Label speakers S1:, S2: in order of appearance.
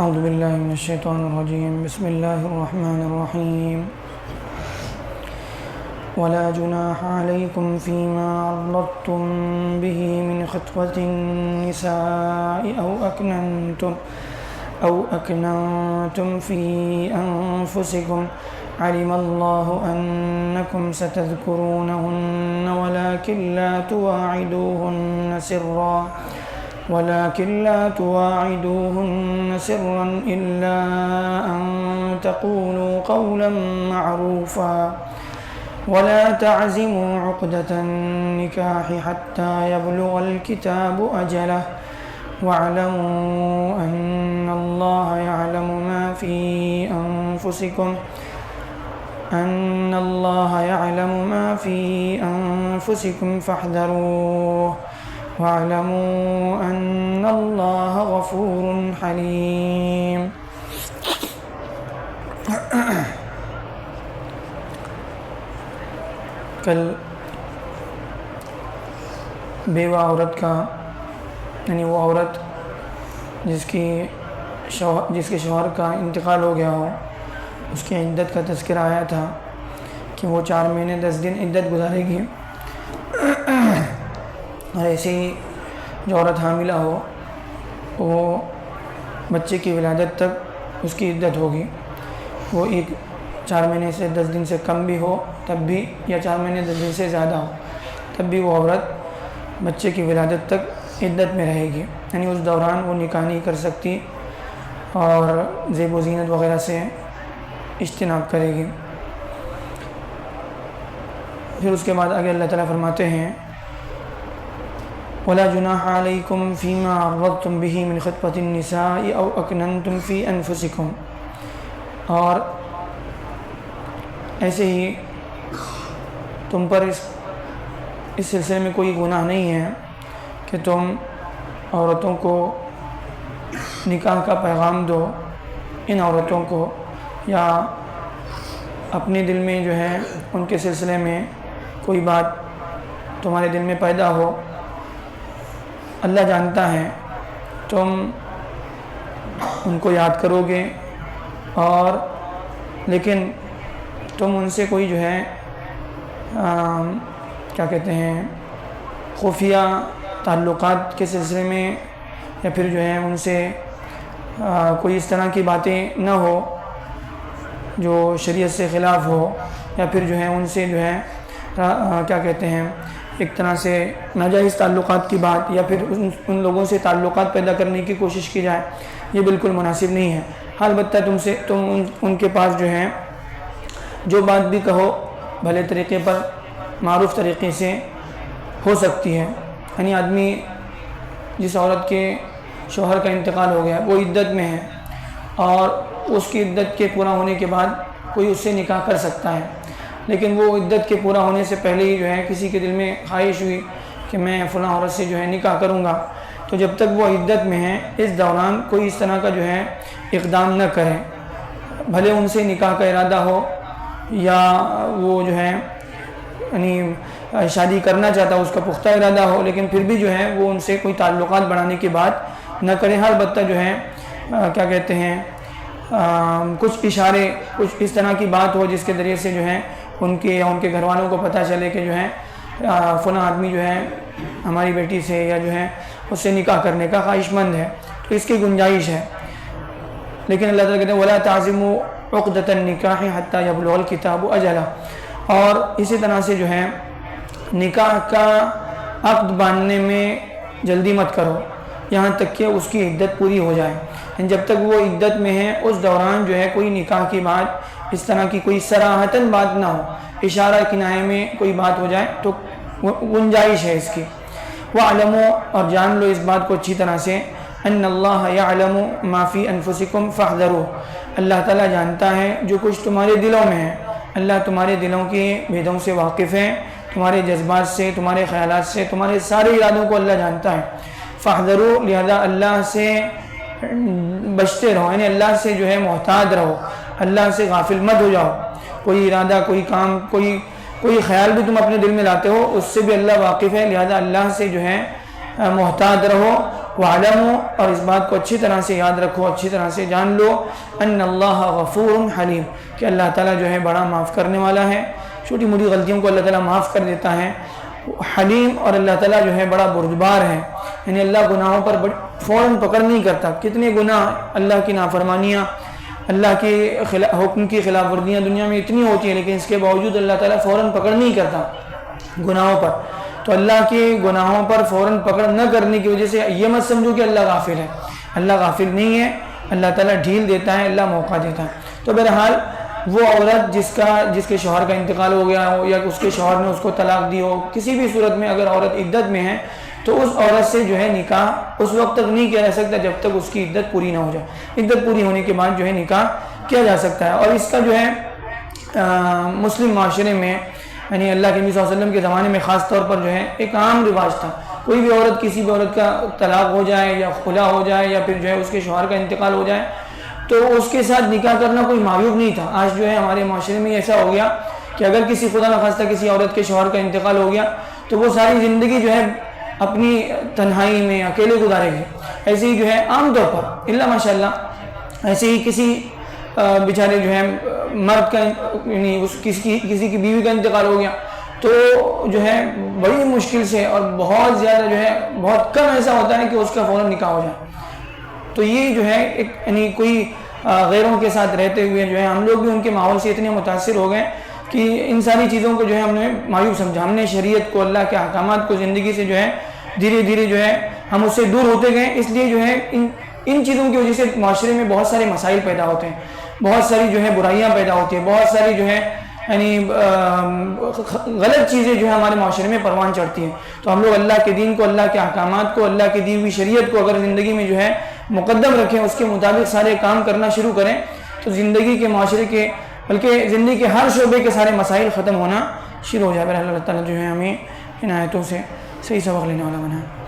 S1: اعوذ باللہ من الشیطان الرجیم بسم اللہ الرحمن الرحیم ولا جناح علیکم فیما عرضتم به من خطبة النساء أو أكننتم في أنفسكم علم الله أنكم ستذكرونهن ولكن لا تواعدوهن سرا إلا أن تقولوا قولا معروفا ولا تعزموا عقدة النكاح حتى يبلغ الكتاب أجله واعلموا أن الله يعلم ما في أنفسكم فاحذروه واعلموا أن الله غفور حليم. کل بیوہ عورت کا یعنی وہ عورت جس کے شوہر کا انتقال ہو گیا ہو اس کی عدت کا تذکرہ آیا تھا کہ وہ 4 مہینے 10 دن عدت گزارے گی. اور ایسے ہی جو عورت حاملہ ہو وہ بچے کی ولادت تک اس کی عدت ہوگی. وہ 4 مہینے سے 10 دن سے کم بھی ہو تب بھی، یا 4 مہینے 10 دن سے زیادہ ہو تب بھی وہ عورت بچے کی ولادت تک عدت میں رہے گی. یعنی اس دوران وہ نکاح نہیں کر سکتی اور زیب و زینت وغیرہ سے اجتناب کرے گی. پھر اس کے بعد آگے اللہ تعالیٰ فرماتے ہیں وَلَا جُنَاحَ عَلَيْكُمْ فِي مَا عَرَّضْتُمْ بِهِ مِنْ خِطْبَةِ النِّسَاءِ أَوْ أَكْنَنْتُمْ فِي أَنفُسِكُمْ. اور ایسے ہی تم پر اس سلسلے میں کوئی گناہ نہیں ہے کہ تم عورتوں کو نکاح کا پیغام دو، ان عورتوں کو، یا اپنے دل میں جو ہے ان کے سلسلے میں کوئی بات تمہارے دل میں پیدا ہو. اللہ جانتا ہے تم ان کو یاد کرو گے، اور لیکن تم ان سے کوئی جو ہے کیا کہتے ہیں خفیہ تعلقات کے سلسلے میں، یا پھر جو ہے ان سے کوئی اس طرح کی باتیں نہ ہو جو شریعت سے خلاف ہو، یا پھر جو ہے ان سے جو ہے کیا کہتے ہیں ایک طرح سے ناجائز تعلقات کی بات، یا پھر ان لوگوں سے تعلقات پیدا کرنے کی کوشش کی جائے. یہ بالکل مناسب نہیں ہے. البتہ تم ان کے پاس جو ہے جو بات بھی کہو بھلے طریقے پر، معروف طریقے سے ہو سکتی ہے. یعنی آدمی جس عورت کے شوہر کا انتقال ہو گیا وہ عدت میں ہے، اور اس کی عدت کے پورا ہونے کے بعد کوئی اس سے نکاح کر سکتا ہے. لیکن وہ عدت کے پورا ہونے سے پہلے ہی جو ہے کسی کے دل میں خواہش ہوئی کہ میں فلاں عورت سے جو ہے نکاح کروں گا، تو جب تک وہ عدت میں ہے اس دوران کوئی اس طرح کا جو ہے اقدام نہ کرے. بھلے ان سے نکاح کا ارادہ ہو، یا وہ جو ہے یعنی شادی کرنا چاہتا اس کا پختہ ارادہ ہو، لیکن پھر بھی جو ہے وہ ان سے کوئی تعلقات بڑھانے کی بات نہ کرے. البتہ جو ہے کیا کہتے ہیں کچھ اشارے، کچھ اس طرح کی بات ہو جس کے ذریعے سے جو ہے ان کے گھر والوں کو پتہ چلے کہ جو ہے فلاں آدمی جو ہے ہماری بیٹی سے یا جو ہے اس سے نکاح کرنے کا خواہش مند ہے، تو اس کی گنجائش ہے. لیکن اللہ تعالیٰ کہتے ہیں وَلَا تَعْزِمُوا عُقْدَةَ النِّكَاحِ حَتَّى يَبْلُغَ الْكِتَابُ أَجَلَهُ. اور اسی طرح سے جو ہے نکاح کا عقد باندھنے میں جلدی مت کرو یہاں تک کہ اس کی عدت پوری ہو جائے. جب تک وہ عدت میں ہے اس دوران جو ہے کوئی نکاح کی بات، اس طرح کی کوئی صراحتاً بات نہ ہو، اشارہ کنایے میں کوئی بات ہو جائے تو گنجائش ہے اس کی. وَاعْلَمُوا، اور جان لو اس بات کو اچھی طرح سے، ان اللہ یعلم ما فی انفسکم فاحذروا، اللہ تعالیٰ جانتا ہے جو کچھ تمہارے دلوں میں ہے. اللہ تمہارے دلوں کے بھیدوں سے واقف ہے، تمہارے جذبات سے، تمہارے خیالات سے، تمہارے سارے ارادوں کو اللہ جانتا ہے. فاحذروا، لہذا اللہ سے بچتے رہو، یعنی اللہ سے جو ہے محتاط رہو، اللہ سے غافل مت ہو جاؤ. کوئی ارادہ، کوئی کام، کوئی خیال بھی تم اپنے دل میں لاتے ہو اس سے بھی اللہ واقف ہے، لہذا اللہ سے جو ہے محتاط رہو. وَعَلَمُوا، اور اس بات کو اچھی طرح سے یاد رکھو، اچھی طرح سے جان لو، ان اللہ غفور حلیم، کہ اللہ تعالیٰ جو ہے بڑا معاف کرنے والا ہے، چھوٹی موٹی غلطیوں کو اللہ تعالیٰ معاف کر دیتا ہے، حلیم، اور اللہ تعالیٰ جو ہے بڑا بردبار ہے، یعنی اللہ گناہوں پر فوراً پکڑ نہیں کرتا۔ کتنے گناہ، اللہ کی نافرمانیاں، اللہ کے حکم کی خلاف ورزیاں دنیا میں اتنی ہوتی ہیں، لیکن اس کے باوجود اللہ تعالیٰ فوراً پکڑ نہیں کرتا گناہوں پر۔ تو اللہ کے گناہوں پر فوراً پکڑ نہ کرنے کی وجہ سے یہ مت سمجھو کہ اللہ غافل ہے، اللہ غافل نہیں ہے، اللہ تعالیٰ ڈھیل دیتا ہے، اللہ موقع دیتا ہے۔ تو بہرحال وہ عورت جس کے شوہر کا انتقال ہو گیا ہو، یا اس کے شوہر نے اس کو طلاق دی ہو، کسی بھی صورت میں اگر عورت عدت میں ہے تو اس عورت سے جو ہے نکاح اس وقت تک نہیں کیا جا سکتا جب تک اس کی عدت پوری نہ ہو جائے۔ عدت پوری ہونے کے بعد جو ہے نکاح کیا جا سکتا ہے۔ اور اس کا جو ہے مسلم معاشرے میں، یعنی اللہ کے نبی صلی اللہ علیہ وسلم کے زمانے میں خاص طور پر جو ہے ایک عام رواج تھا، کوئی بھی عورت کسی بھی عورت کا طلاق ہو جائے یا خلا ہو جائے یا پھر جو ہے اس کے شوہر کا انتقال ہو جائے تو اس کے ساتھ نکاح کرنا کوئی معیوب نہیں تھا۔ آج جو ہے ہمارے معاشرے میں ایسا ہو گیا کہ اگر کسی خدا نخواستہ کسی عورت کے شوہر کا انتقال ہو گیا تو وہ ساری زندگی جو ہے اپنی تنہائی میں اکیلے گزارے گی۔ ایسے ہی جو ہے عام طور پر اللہ ماشاء اللہ ایسے ہی کسی بیچارے جو ہے مرد کا، یعنی کسی کی بیوی کا انتقال ہو گیا تو جو ہے بڑی مشکل سے اور بہت زیادہ جو ہے بہت کم ایسا ہوتا ہے کہ اس کا فوراً نکاح ہو جائے۔ تو یہ جو ہے ایک، یعنی کوئی غیروں کے ساتھ رہتے ہوئے جو ہے ہم لوگ بھی ان کے ماحول سے اتنے متاثر ہو گئے کہ ان ساری چیزوں کو جو ہے ہم نے معیوب سمجھا، ہم نے شریعت کو، اللہ کے احکامات کو زندگی سے جو ہے دھیرے دھیرے جو ہے ہم اس سے دور ہوتے گئے۔ اس لیے جو ہے ان چیزوں کی وجہ سے معاشرے میں بہت سارے مسائل پیدا ہوتے ہیں، بہت ساری جو ہے برائیاں پیدا ہوتی ہیں، بہت ساری جو ہے یعنی غلط چیزیں جو ہے ہمارے معاشرے میں پروان چڑھتی ہیں۔ تو ہم لوگ اللہ کے دین کو، اللہ کے احکامات کو، اللہ کی دی ہوئی شریعت کو اگر زندگی میں جو ہے مقدم رکھیں، اس کے مطابق سارے کام کرنا شروع کریں تو زندگی کے، معاشرے کے، بلکہ زندگی کے ہر شعبے کے سارے مسائل ختم ہونا شروع ہو جائے۔ اللہ تعالیٰ جو ہے ہمیں ان آیتوں سے صحیح سبق لینے والا بنائے۔